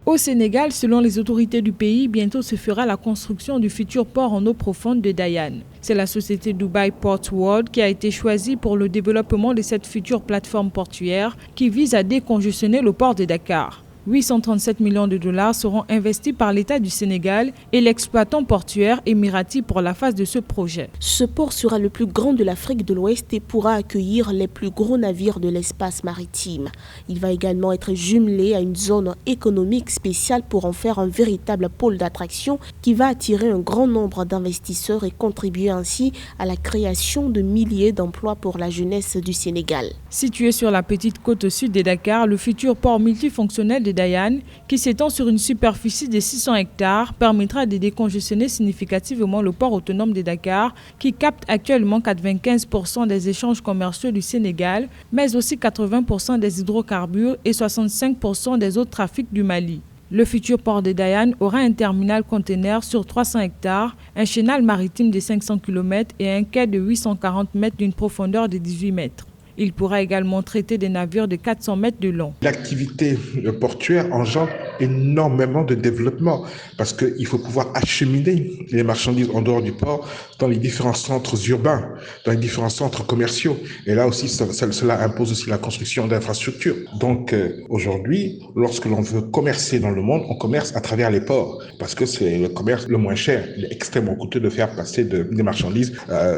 Au Sénégal, selon les autorités du pays, bientôt se fera la construction du futur port en eau profonde de Dayane. C'est la société Dubai Port World qui a été choisie pour le développement de cette future plateforme portuaire qui vise à décongestionner le port de Dakar. 837 millions de dollars seront investis par l'État du Sénégal et l'exploitant portuaire émirati pour la phase de ce projet. Ce port sera le plus grand de l'Afrique de l'Ouest et pourra accueillir les plus gros navires de l'espace maritime. Il va également être jumelé à une zone économique spéciale pour en faire un véritable pôle d'attraction qui va attirer un grand nombre d'investisseurs et contribuer ainsi à la création de milliers d'emplois pour la jeunesse du Sénégal. Situé sur la petite côte au sud de Dakar, le futur port multifonctionnel de Dayane, qui s'étend sur une superficie de 600 hectares, permettra de décongestionner significativement le port autonome de Dakar, qui capte actuellement 95% des échanges commerciaux du Sénégal, mais aussi 80% des hydrocarbures et 65% des autres trafics du Mali. Le futur port de Dayane aura un terminal conteneur sur 300 hectares, un chenal maritime de 500 km et un quai de 840 mètres d'une profondeur de 18 mètres. Il pourra également traiter des navires de 400 mètres de long. L'activité portuaire engendre énormément de développement parce qu'il faut pouvoir acheminer les marchandises en dehors du port dans les différents centres urbains, dans les différents centres commerciaux. Et là aussi, cela impose aussi la construction d'infrastructures. Donc aujourd'hui, lorsque l'on veut commercer dans le monde, on commerce à travers les ports parce que c'est le commerce le moins cher. Il est extrêmement coûteux de faire passer des marchandises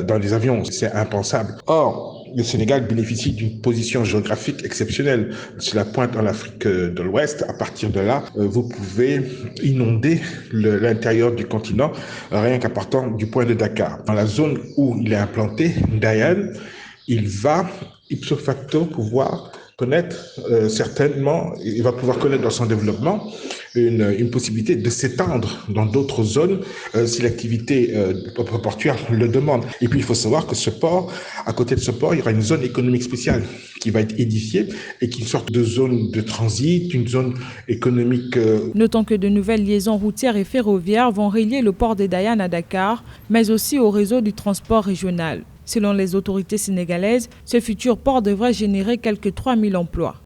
dans les avions. C'est impensable. Or, le Sénégal bénéficie d'une position géographique exceptionnelle. C'est la pointe en Afrique de l'Ouest. À partir de là, vous pouvez inonder l'intérieur du continent rien qu'à partir du point de Dakar. Dans la zone où il est implanté, Dayane, il va ipso facto pouvoir connaître il va pouvoir connaître dans son développement une possibilité de s'étendre dans d'autres zones si l'activité portuaire le demande. Et puis il faut savoir que ce port, à côté de ce port, il y aura une zone économique spéciale qui va être édifiée et qui est une sorte de zone de transit, une zone économique. Notons que de nouvelles liaisons routières et ferroviaires vont relier le port de Dayane à Dakar, mais aussi au réseau du transport régional. Selon les autorités sénégalaises, ce futur port devrait générer quelques 3000 emplois.